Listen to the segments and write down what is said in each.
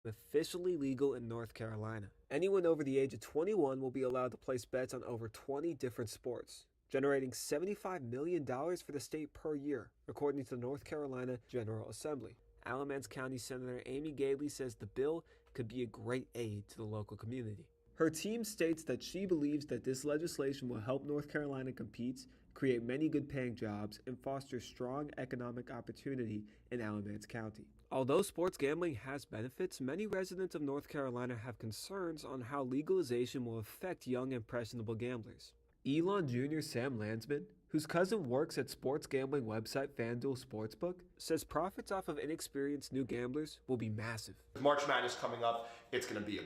officially legal in North Carolina. Anyone over the age of 21 will be allowed to place bets on over 20 different sports, generating $75 million for the state per year, according to the North Carolina General Assembly. Alamance County Senator Amy Galey says the bill could be a great aid to the local community. Her team states that she believes that this legislation will help North Carolina compete, create many good-paying jobs, and foster strong economic opportunity in Alamance County. Although sports gambling has benefits, many residents of North Carolina have concerns on how legalization will affect young impressionable gamblers. Elon Jr. Sam Landsman, whose cousin works at sports gambling website FanDuel Sportsbook, says profits off of inexperienced new gamblers will be massive. March Madness coming up, it's going to be a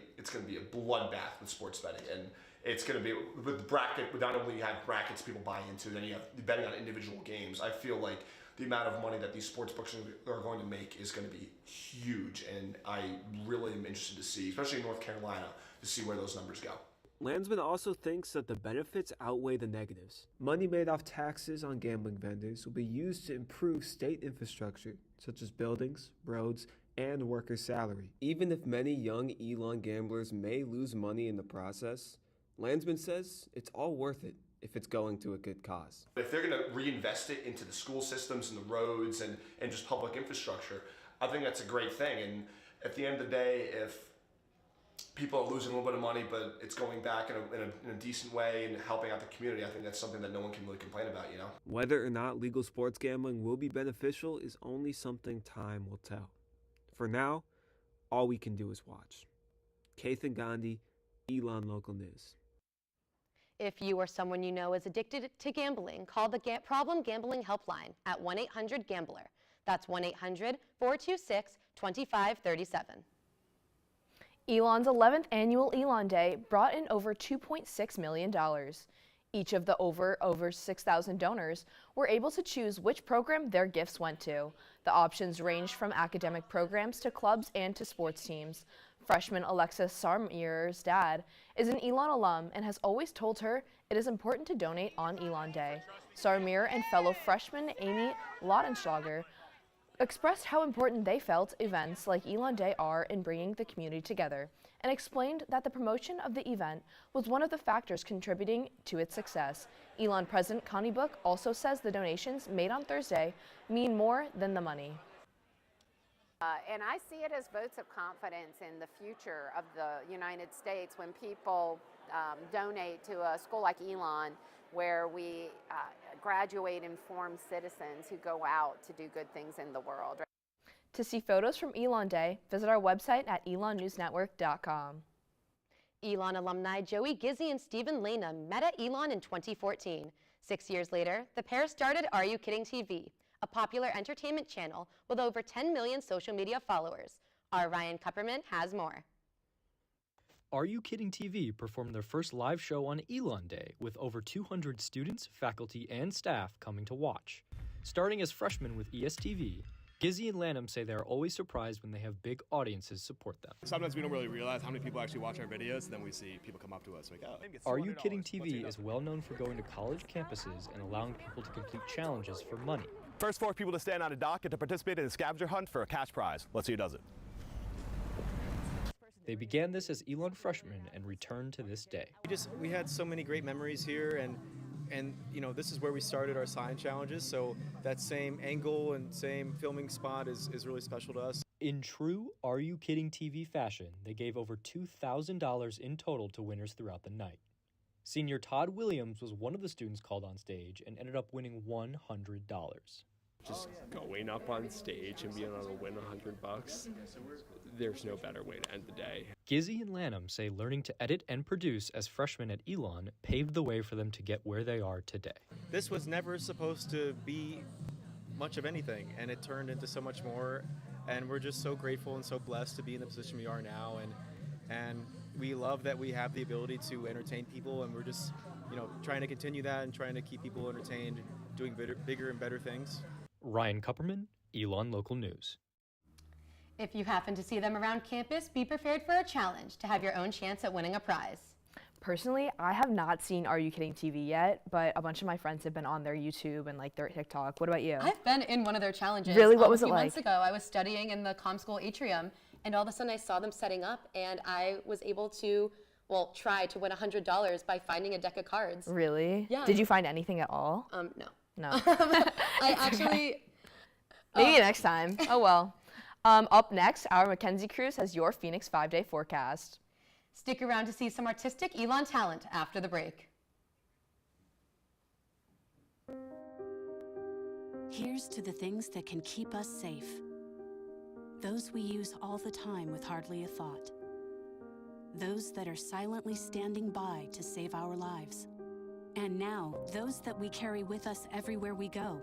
bloodbath with sports betting, and it's going to be with bracket. Not only you have brackets people buy into, then you have betting on individual games. I feel like the amount of money that these sports books are going to make is going to be huge, and I really am interested to see, especially in North Carolina, to see where those numbers go. Landsman also thinks that the benefits outweigh the negatives. Money made off taxes on gambling vendors will be used to improve state infrastructure, such as buildings, roads, and workers' salary. Even if many young Elon gamblers may lose money in the process, Landsman says it's all worth it if it's going to a good cause. If they're going to reinvest it into the school systems and the roads and just public infrastructure, I think that's a great thing. And at the end of the day, if people are losing a little bit of money, but it's going back in a decent way and helping out the community, I think that's something that no one can really complain about, you know? Whether or not legal sports gambling will be beneficial is only something time will tell. For now, all we can do is watch. Kathan Gandhi, Elon Local News. If you or someone you know is addicted to gambling, call the Problem Gambling Helpline at 1-800-GAMBLER. That's 1-800-426-2537. Elon's 11th annual Elon Day brought in over $2.6 million. Each of the over 6,000 donors were able to choose which program their gifts went to. The options ranged from academic programs to clubs and to sports teams. Freshman Alexis Sarmir's dad is an Elon alum and has always told her it is important to donate on Elon Day. Sarmir and fellow freshman Amy Lautenschlager expressed how important they felt events like Elon Day are in bringing the community together, and explained that the promotion of the event was one of the factors contributing to its success. Elon President Connie Book also says the donations made on Thursday mean more than the money. And I see it as votes of confidence in the future of the United States when people donate to a school like Elon, where we graduate informed citizens who go out to do good things in the world. To see photos from Elon Day, visit our website at elonnewsnetwork.com. Elon alumni Joey Gizzy and Stephen Lena met at Elon in 2014. 6 years later, the pair started Are You Kidding TV, a popular entertainment channel with over 10 million social media followers. Our Ryan Kupperman has more. Are You Kidding TV performed their first live show on Elon Day with over 200 students, faculty, and staff coming to watch. Starting as freshmen with ESTV, Gizzy and Lanham say they are always surprised when they have big audiences support them. Sometimes we don't really realize how many people actually watch our videos, and then we see people come up to us like, oh. Are You Kidding TV is well known for going to college campuses and allowing people to complete challenges for money. First 4 people to stand on a dock get to participate in a scavenger hunt for a cash prize. Let's see who does it. They began this as Elon freshmen and return to this day. We had so many great memories here, and you know, this is where we started our science challenges, so that same angle and same filming spot is really special to us. In true Are You Kidding TV fashion, they gave over $2,000 in total to winners throughout the night. Senior Todd Williams was one of the students called on stage and ended up winning $100. Just going up on stage and being able to win $100, there's no better way to end the day. Gizzy and Lanham say learning to edit and produce as freshmen at Elon paved the way for them to get where they are today. This was never supposed to be much of anything, and it turned into so much more, and we're just so grateful and so blessed to be in the position we are now, and we love that we have the ability to entertain people, and we're just, you know, trying to continue that and trying to keep people entertained, doing bigger and better things. Ryan Kupperman, Elon Local News. If you happen to see them around campus, be prepared for a challenge to have your own chance at winning a prize. Personally, I have not seen Are You Kidding TV yet, but a bunch of my friends have been on their YouTube and like their TikTok. What about you? I've been in one of their challenges. Really? What was it like? A few months ago, I was studying in the comm school atrium, And all of a sudden I saw them setting up, and I was able to, well, try to win $100 by finding a deck of cards. Really? Yeah. Did you find anything at all? No. No. I actually... Maybe next time. Oh well. Up next, our Mackenzie Cruz has your Phoenix 5-day forecast. Stick around to see some artistic Elon talent after the break. Here's to the things that can keep us safe. Those we use all the time with hardly a thought. Those that are silently standing by to save our lives. And now, those that we carry with us everywhere we go.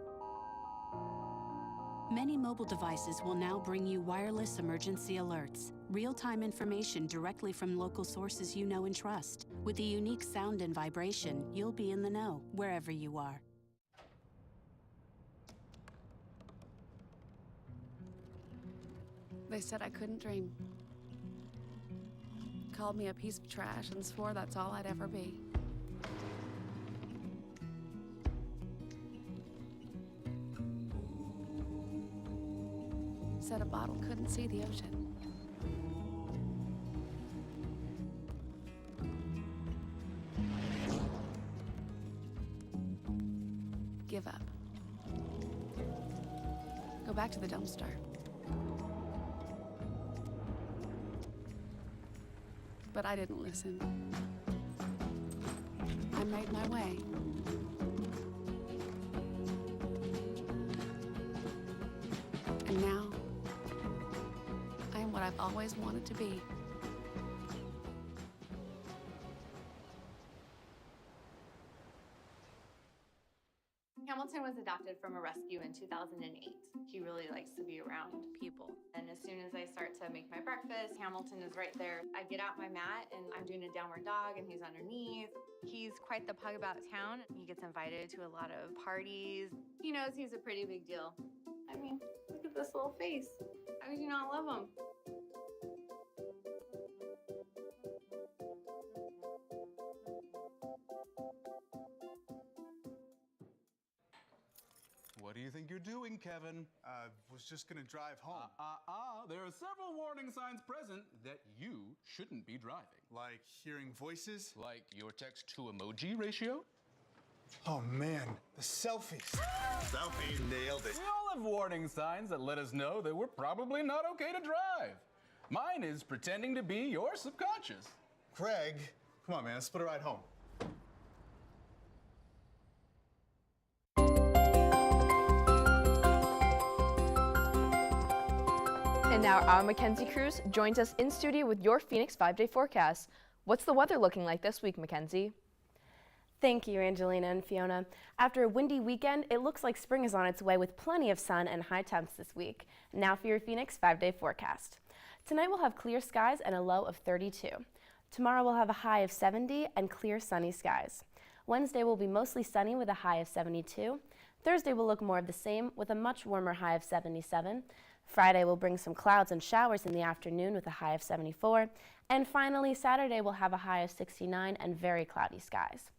Many mobile devices will now bring you wireless emergency alerts, real-time information directly from local sources you know and trust. With the unique sound and vibration, you'll be in the know, wherever you are. They said I couldn't dream. Called me a piece of trash and swore that's all I'd ever be. Said a bottle couldn't see the ocean. Give up. Go back to the dumpster. But I didn't listen. I made my way. And now, I am what I've always wanted to be. Hamilton was adopted from a rescue in 2008. He really likes to be around people. And as soon as I start to make my breakfast, Hamilton is right there. I get out my mat and I'm doing a downward dog and he's underneath. He's quite the pug about town. He gets invited to a lot of parties. He knows he's a pretty big deal. I mean, look at this little face. How could you not love him? What do you think you're doing, Kevin? Was just gonna drive home. There are several warning signs present that you shouldn't be driving. Like hearing voices? Like your text to emoji ratio? Oh man, the selfies. Selfie, nailed it. We all have warning signs that let us know that we're probably not okay to drive. Mine is pretending to be your subconscious. Craig, come on man, let's split a ride home. And now our Mackenzie Cruz joins us in studio with your Phoenix 5-day forecast. What's the weather looking like this week, Mackenzie? Thank you, Angelina and Fiona. After a windy weekend, it looks like spring is on its way with plenty of sun and high temps this week. Now for your Phoenix 5-day forecast. Tonight we'll have clear skies and a low of 32. Tomorrow we'll have a high of 70 and clear sunny skies. Wednesday will be mostly sunny with a high of 72. Thursday will look more of the same with a much warmer high of 77. Friday will bring some clouds and showers in the afternoon with a high of 74. And finally, Saturday will have a high of 69 and very cloudy skies.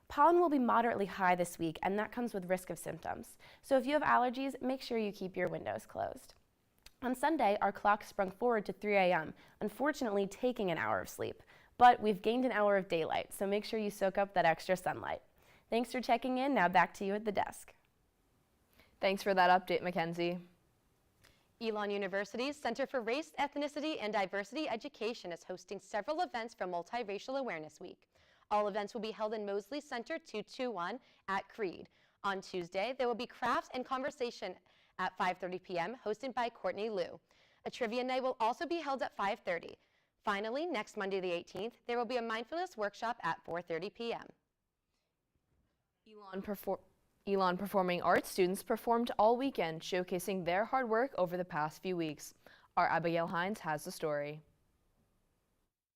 Pollen will be moderately high this week, and that comes with risk of symptoms. So if you have allergies, make sure you keep your windows closed. On Sunday, our clock sprung forward to 3 a.m., unfortunately taking an hour of sleep. But we've gained an hour of daylight, so make sure you soak up that extra sunlight. Thanks for checking in. Now back to you at the desk. Thanks for that update, Mackenzie. Elon University's Center for Race, Ethnicity, and Diversity Education is hosting several events for Multiracial Awareness Week. All events will be held in Mosley Center 221 at Creed. On Tuesday, there will be crafts and conversation at 5:30 p.m. hosted by Courtney Liu. A trivia night will also be held at 5:30. Finally, next Monday the 18th, there will be a mindfulness workshop at 4:30 p.m. Elon Performing Arts students performed all weekend, showcasing their hard work over the past few weeks. Our Abigail Hines has the story.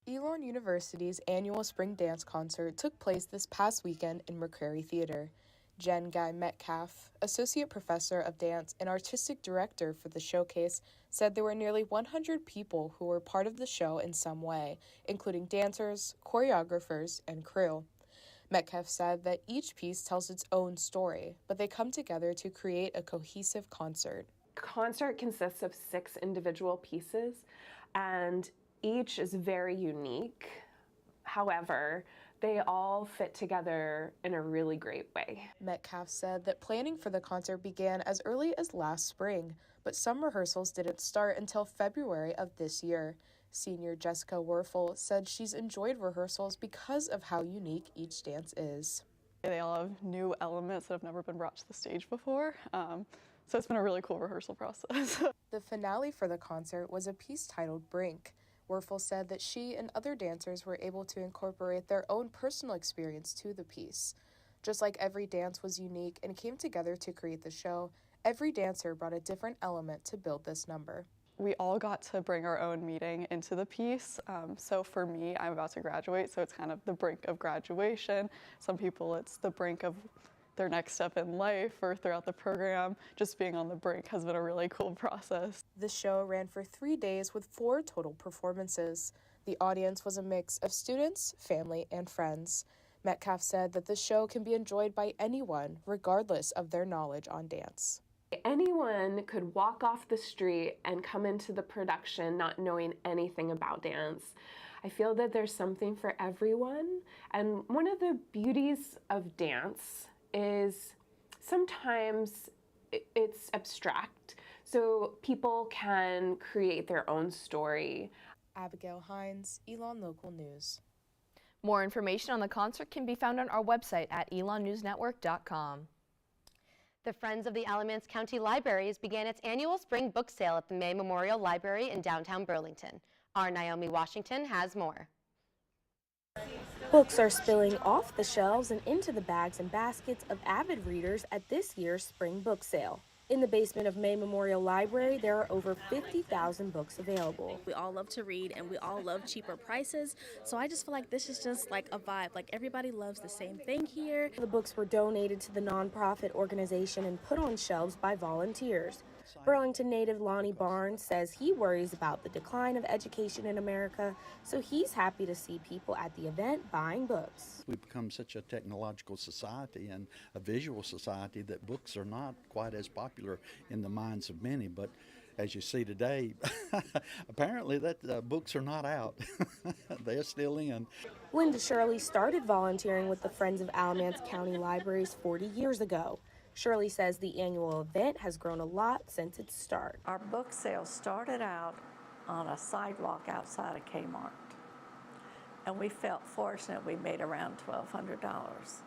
Elon University's annual spring dance concert took place this past weekend in McCrary Theater. Jen Guy Metcalf, Associate Professor of Dance and Artistic Director for the showcase, said there were nearly 100 people who were part of the show in some way, including dancers, choreographers, and crew. Metcalf said that each piece tells its own story, but they come together to create a cohesive concert. Concert consists of 6 individual pieces, and each is very unique. However, they all fit together in a really great way. Metcalf said that planning for the concert began as early as last spring, but some rehearsals didn't start until February of this year. Senior Jessica Werfel said she's enjoyed rehearsals because of how unique each dance is. They all have new elements that have never been brought to the stage before, so it's been a really cool rehearsal process. The finale for the concert was a piece titled Brink. Werfel said that she and other dancers were able to incorporate their own personal experience to the piece. Just like every dance was unique and came together to create the show, every dancer brought a different element to build this number. We all got to bring our own meaning into the piece. So for me, I'm about to graduate, so it's kind of the brink of graduation. Some people, it's the brink of their next step in life or throughout the program. Just being on the brink has been a really cool process. The show ran for 3 days with 4 total performances. The audience was a mix of students, family, and friends. Metcalf said that the show can be enjoyed by anyone, regardless of their knowledge on dance. Anyone could walk off the street and come into the production not knowing anything about dance. I feel that there's something for everyone, and one of the beauties of dance is sometimes it's abstract, so people can create their own story. Abigail Hines, Elon Local News. More information on the concert can be found on our website at elonnewsnetwork.com. The Friends of the Alamance County Libraries began its annual spring book sale at the May Memorial Library in downtown Burlington. Our Naomi Washington has more. Books are spilling off the shelves and into the bags and baskets of avid readers at this year's spring book sale. In the basement of May Memorial Library, there are over 50,000 books available. We all love to read and we all love cheaper prices, so I just feel like this is just like a vibe. Like everybody loves the same thing here. The books were donated to the nonprofit organization and put on shelves by volunteers. Burlington native Lonnie Barnes says he worries about the decline of education in America, so he's happy to see people at the event buying books. We've become such a technological society and a visual society that books are not quite as popular in the minds of many, but as you see today, apparently that books are not out. They're still in. Linda Shirley started volunteering with the Friends of Alamance County Libraries 40 years ago. Shirley says the annual event has grown a lot since its start. Our book sale started out on a sidewalk outside of Kmart, and we felt fortunate we made around $1,200.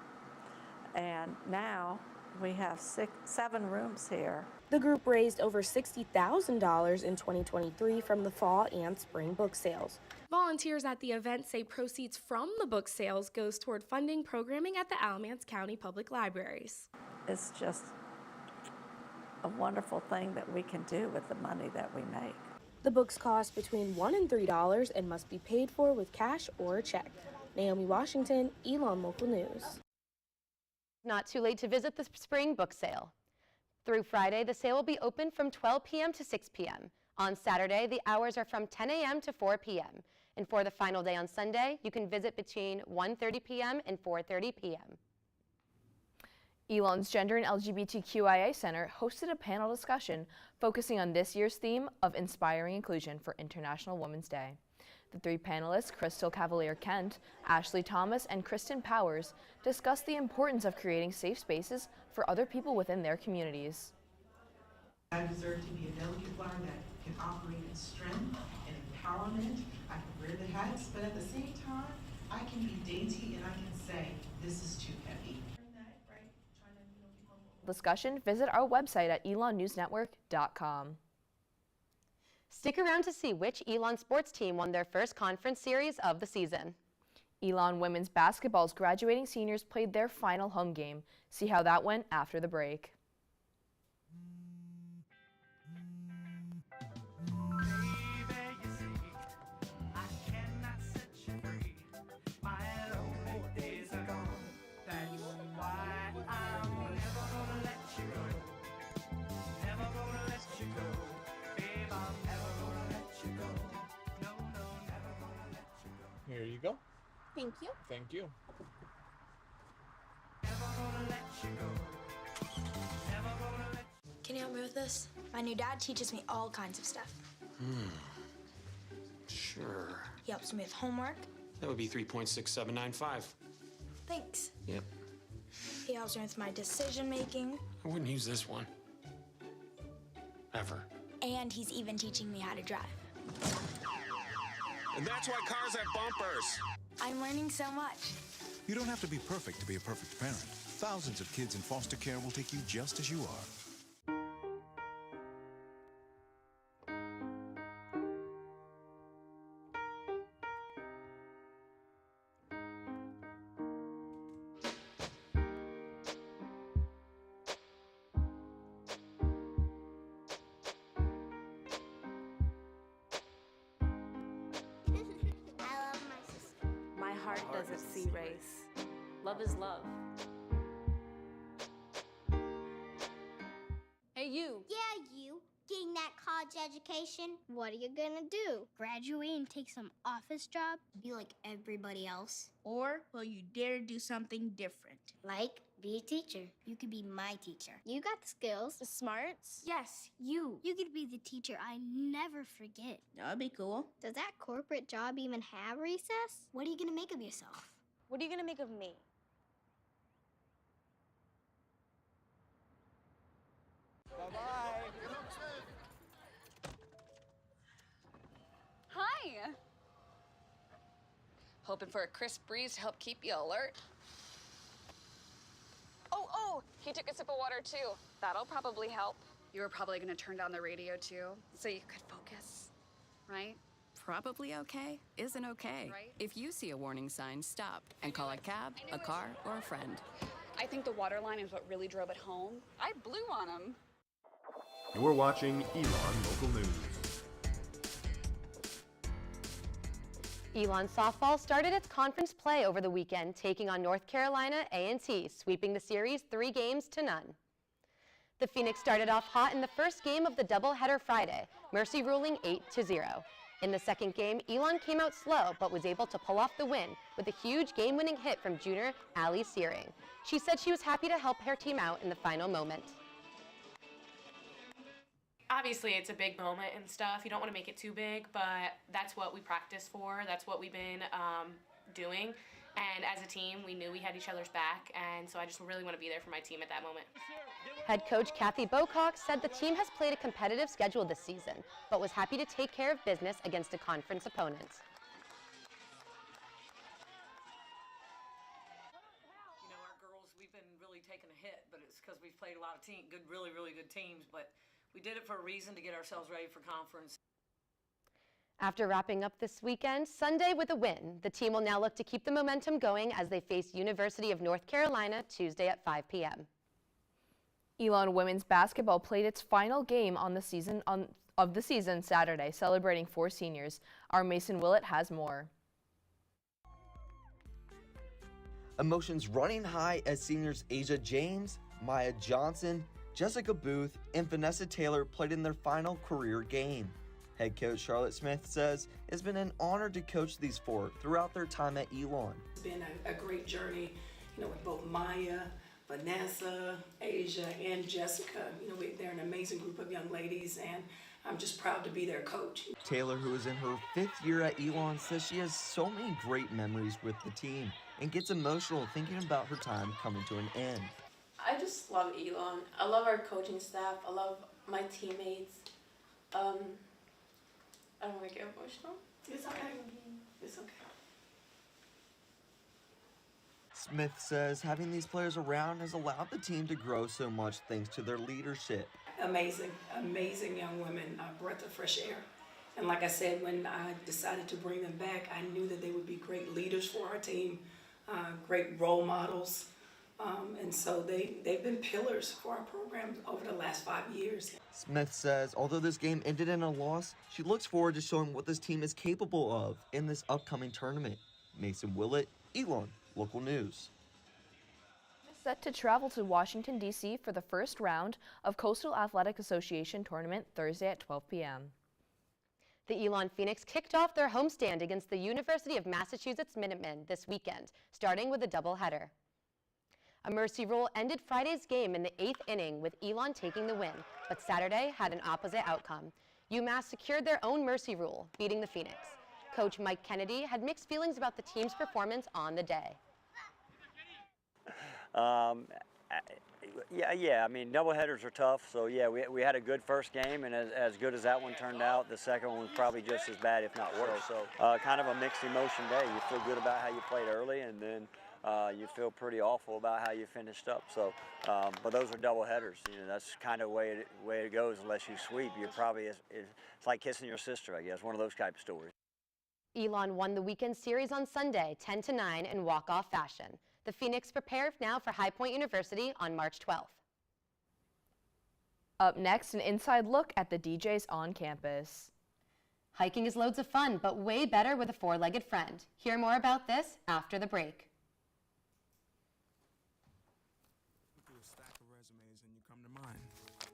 And now we have 7 rooms here. The group raised over $60,000 in 2023 from the fall and spring book sales. Volunteers at the event say proceeds from the book sales goes toward funding programming at the Alamance County Public Libraries. It's just a wonderful thing that we can do with the money that we make. The books cost between $1 and $3 and must be paid for with cash or a check. Naomi Washington, Elon Local News. Not too late to visit the spring book sale. Through Friday, the sale will be open from 12 p.m. to 6 p.m. On Saturday, the hours are from 10 a.m. to 4 p.m. And for the final day on Sunday, you can visit between 1:30 p.m. and 4:30 p.m. Elon's Gender and LGBTQIA Center hosted a panel discussion focusing on this year's theme of inspiring inclusion for International Women's Day. The 3 panelists, Crystal Cavalier-Kent, Ashley Thomas, and Kristen Powers, discussed the importance of creating safe spaces for other people within their communities. I deserve to be a delicate flower that can operate in strength and empowerment. I can wear the hats, but at the same time, I can be dainty and I can say, this is too heavy. Discussion, visit our website at elonnewsnetwork.com. Stick around to see which Elon sports team won their first conference series of the season. Elon women's basketball's graduating seniors played their final home game. See how that went after the break. Here you go. Thank you. Thank you. Can you help me with this? My new dad teaches me all kinds of stuff. Sure. He helps me with homework. That would be 3.6795. Thanks. Yep. He helps me with my decision making. I wouldn't use this one. Ever. And he's even teaching me how to drive. And that's why cars have bumpers. I'm learning so much. You don't have to be perfect to be a perfect parent. Thousands of kids in foster care will take you just as you are. My heart doesn't see race. Love is love. Hey, you. Yeah, you. Getting that college education, what are you gonna do? Graduate and take some office job? Be like everybody else? Or will you dare to do something different? Like, be a teacher. You could be my teacher. You got the skills. The smarts? Yes, you. You could be the teacher I never forget. That'd be cool. Does that corporate job even have recess? What are you gonna make of yourself? What are you gonna make of me? Bye-bye. Hi. Hoping for a crisp breeze to help keep you alert. Oh, he took a sip of water too. That'll probably help. You were probably going to turn down the radio too, so you could focus, right? Probably okay isn't okay. Right? If you see a warning sign, stop and call a cab, a car, or a friend. I think the water line is what really drove it home. I blew on him. You're watching Elon Local News. Elon softball started its conference play over the weekend, taking on North Carolina A&T, sweeping the series 3-0. The Phoenix started off hot in the first game of the doubleheader Friday, Mercy ruling 8-0. In the second game, Elon came out slow, but was able to pull off the win with a huge game-winning hit from junior Allie Searing. She said she was happy to help her team out in the final moment. Obviously, it's a big moment and stuff. You don't want to make it too big, but that's what we practice for. That's what we've been doing. And as a team, we knew we had each other's back, and so I just really want to be there for my team at that moment. Head coach Kathy Bocock said the team has played a competitive schedule this season, but was happy to take care of business against a conference opponent. You know, our girls, we've been really taking a hit, but it's because we've played a lot of really, really good teams, but we did it for a reason, to get ourselves ready for conference. After wrapping up this weekend, Sunday with a win, the team will now look to keep the momentum going as they face University of North Carolina Tuesday at 5 p.m. Elon women's basketball played its final game of the season Saturday, celebrating 4 seniors. Our Mason Willett has more. Emotions running high as seniors Asia James, Maya Johnson, Jessica Booth, and Vanessa Taylor played in their final career game. Head coach Charlotte Smith says it's been an honor to coach these 4 throughout their time at Elon. It's been a great journey, you know, with both Maya, Vanessa, Asia, and Jessica. You know, they're an amazing group of young ladies, and I'm just proud to be their coach. Taylor, who is in her 5th year at Elon, says she has so many great memories with the team and gets emotional thinking about her time coming to an end. I just love Elon. I love our coaching staff. I love my teammates. I don't want to get emotional. It's okay. It's okay. Smith says having these players around has allowed the team to grow so much thanks to their leadership. Amazing, amazing young women, a breath of fresh air. And like I said, when I decided to bring them back, I knew that they would be great leaders for our team, great role models. And so they've been pillars for our program over the last 5 years. Smith says although this game ended in a loss, she looks forward to showing what this team is capable of in this upcoming tournament. Mason Willett, Elon Local News. Set to travel to Washington, D.C. for the first round of Coastal Athletic Association tournament Thursday at 12 p.m. The Elon Phoenix kicked off their homestand against the University of Massachusetts Minutemen this weekend, starting with a doubleheader. A mercy rule ended Friday's game in the 8th inning with Elon taking the win, but Saturday had an opposite outcome. UMass secured their own mercy rule, beating the Phoenix. Coach Mike Kennedy had mixed feelings about the team's performance on the day. Yeah. I mean, doubleheaders are tough. So yeah, we had a good first game, and as good as that one turned out, the second one was probably just as bad, if not worse. So kind of a mixed emotion day. You feel good about how you played early, and then you feel pretty awful about how you finished up. So, but those are doubleheaders. You know, that's kind of way it goes. Unless you sweep, you're probably it's like kissing your sister, I guess. One of those type of stories. Elon won the weekend series on Sunday, 10-9 in walk-off fashion. The Phoenix prepare now for High Point University on March 12th. Up next, an inside look at the DJs on campus. Hiking is loads of fun, but way better with a four-legged friend. Hear more about this after the break. Look at a stack of resumes and you come to mind.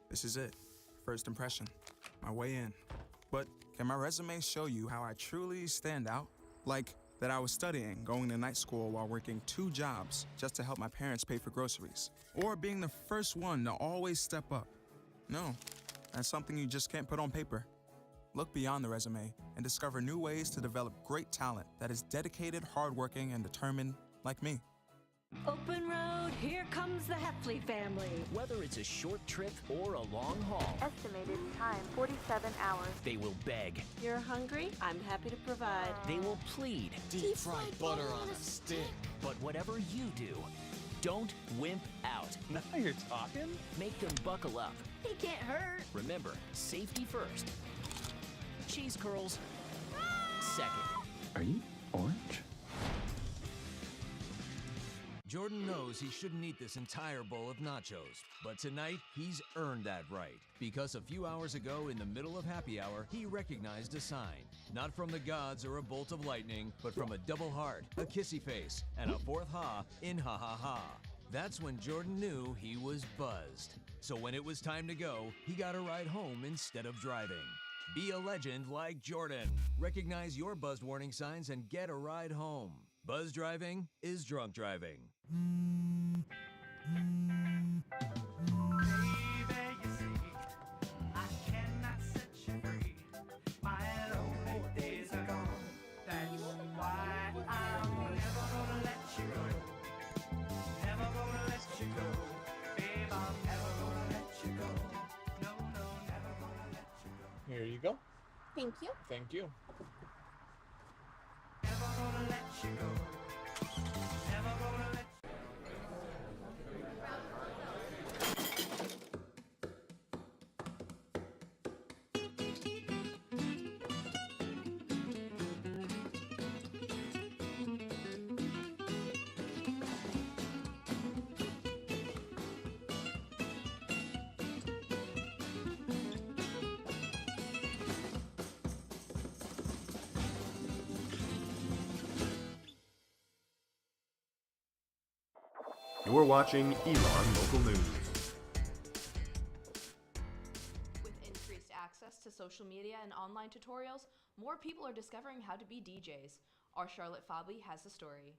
This is it. First impression. My way in. But can my resume show you how I truly stand out? Like that I was studying, going to night school while working 2 jobs just to help my parents pay for groceries. Or being the first one to always step up. No, that's something you just can't put on paper. Look beyond the resume and discover new ways to develop great talent that is dedicated, hardworking, and determined like me. Open road, here comes the Heffley family. Whether it's a short trip or a long haul. Estimated time, 47 hours. They will beg. You're hungry? I'm happy to provide. They will plead. Deep fried butter on a stick. But whatever you do, don't wimp out. Now you're talking. Make them buckle up. He can't hurt. Remember, safety first. Cheese curls second. Are you orange? Jordan knows he shouldn't eat this entire bowl of nachos, but tonight he's earned that right. Because a few hours ago in the middle of happy hour, he recognized a sign. Not from the gods or a bolt of lightning, but from a double heart, a kissy face, and a fourth ha in ha ha ha. That's when Jordan knew he was buzzed. So when it was time to go, he got a ride home instead of driving. Be a legend like Jordan. Recognize your buzzed warning signs and get a ride home. Buzz driving is drunk driving. Here you go. Thank you. Thank you. You're watching Elon Local News. With increased access to social media and online tutorials, more people are discovering how to be DJs. Our Charlotte Fabi has the story.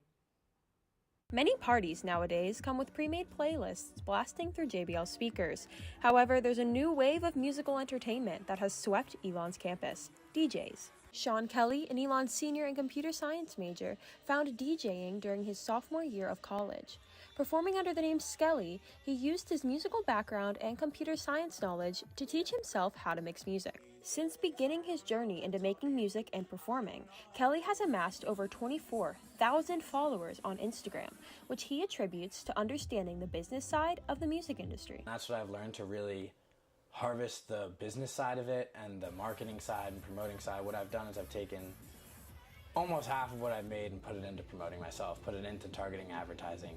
Many parties nowadays come with pre-made playlists blasting through JBL speakers. However, there's a new wave of musical entertainment that has swept Elon's campus: DJs. Sean Kelly, an Elon senior and computer science major, found DJing during his sophomore year of college. Performing under the name Skelly, he used his musical background and computer science knowledge to teach himself how to mix music. Since beginning his journey into making music and performing, Kelly has amassed over 24,000 followers on Instagram, which he attributes to understanding the business side of the music industry. That's what I've learned, to really harvest the business side of it and the marketing side and promoting side. What I've done is I've taken almost half of what I've made and put it into promoting myself, put it into targeting advertising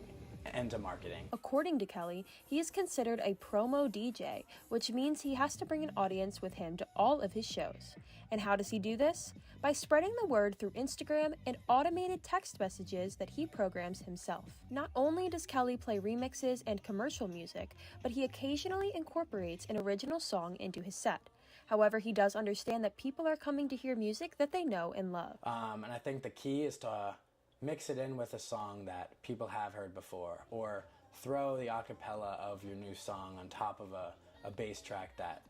and to marketing. According to Kelly, he is considered a promo DJ, which means he has to bring an audience with him to all of his shows. And how does he do this? By spreading the word through Instagram and automated text messages that he programs himself. Not only does Kelly play remixes and commercial music, but he occasionally incorporates an original song into his set. However, he does understand that people are coming to hear music that they know and love. And I think the key is to mix it in with a song that people have heard before, or throw the acapella of your new song on top of a bass track that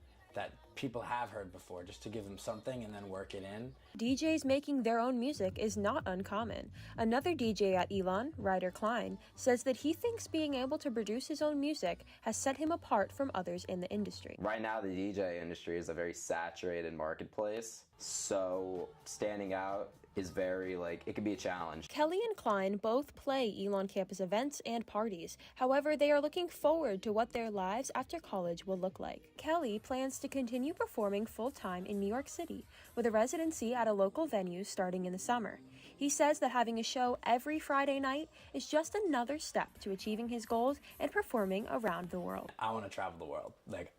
people have heard before, just to give them something and then work it in. DJs making their own music is not uncommon. Another DJ at Elon, Ryder Klein, says that he thinks being able to produce his own music has set him apart from others in the industry. Right now, the DJ industry is a very saturated marketplace, so standing out is very, it can be a challenge. Kelly and Klein both play Elon campus events and parties. However, they are looking forward to what their lives after college will look like. Kelly plans to continue performing full-time in New York City, with a residency at a local venue starting in the summer. He says that having a show every Friday night is just another step to achieving his goals and performing around the world. I want to travel the world.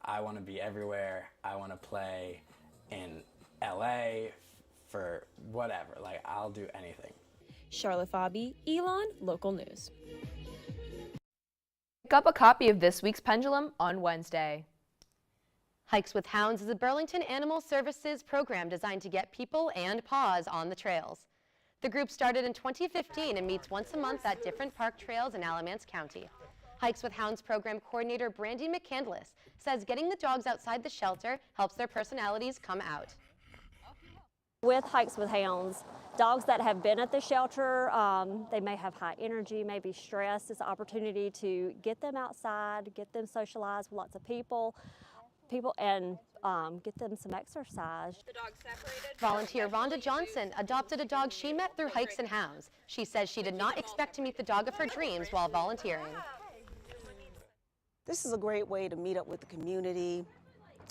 I want to be everywhere. I want to play in LA, for whatever. I'll do anything. Charlotte Fabi, Elon Local News. Pick up a copy of this week's Pendulum on Wednesday. Hikes with Hounds is a Burlington Animal Services program designed to get people and paws on the trails. The group started in 2015 and meets once a month at different park trails in Alamance County. Hikes with Hounds program coordinator Brandy McCandless says getting the dogs outside the shelter helps their personalities come out. With Hikes with Hounds, dogs that have been at the shelter, they may have high energy, maybe stress. It's an opportunity to get them outside, get them socialized with lots of people and get them some exercise. The dog separated. Volunteer Rhonda Johnson adopted a dog she met through Hikes and Hounds. She says she did not expect to meet the dog of her dreams while volunteering. This is a great way to meet up with the community,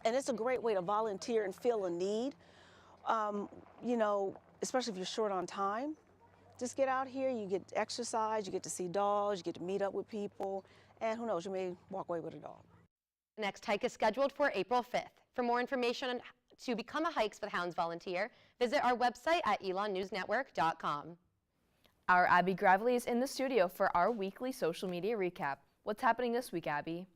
and it's a great way to volunteer and feel a need. Especially if you're short on time, just get out here, you get exercise, you get to see dogs, you get to meet up with people, and who knows, you may walk away with a dog. The next hike is scheduled for April 5th. For more information on to become a Hikes with Hounds volunteer, visit our website at elonnewsnetwork.com. Our Abby Gravely is in the studio for our weekly social media recap. What's happening this week, Abby?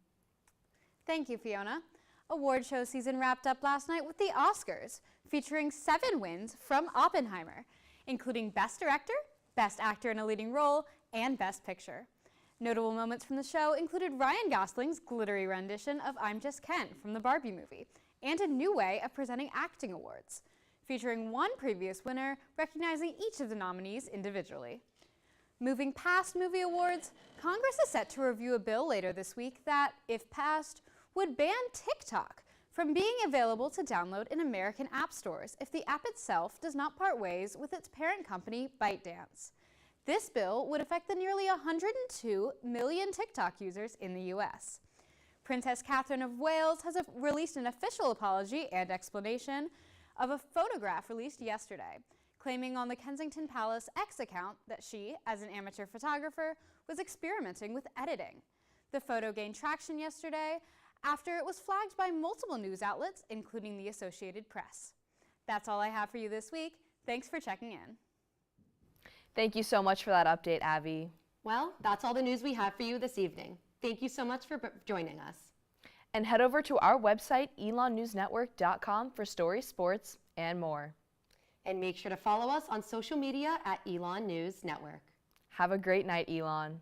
Thank you, Fiona. Award show season wrapped up last night with the Oscars, featuring 7 wins from Oppenheimer, including Best Director, Best Actor in a Leading Role, and Best Picture. Notable moments from the show included Ryan Gosling's glittery rendition of I'm Just Ken from the Barbie movie, and a new way of presenting acting awards, featuring one previous winner recognizing each of the nominees individually. Moving past movie awards, Congress is set to review a bill later this week that, if passed, would ban TikTok from being available to download in American app stores if the app itself does not part ways with its parent company, ByteDance. This bill would affect the nearly 102 million TikTok users in the U.S. Princess Catherine of Wales has released an official apology and explanation of a photograph released yesterday, claiming on the Kensington Palace X account that she, as an amateur photographer, was experimenting with editing. The photo gained traction yesterday after it was flagged by multiple news outlets, including the Associated Press. That's all I have for you this week. Thanks for checking in. Thank you so much for that update, Abby. Well, that's all the news we have for you this evening. Thank you so much for joining us. And head over to our website, elonnewsnetwork.com, for stories, sports, and more. And make sure to follow us on social media at Elon News Network. Have a great night, Elon.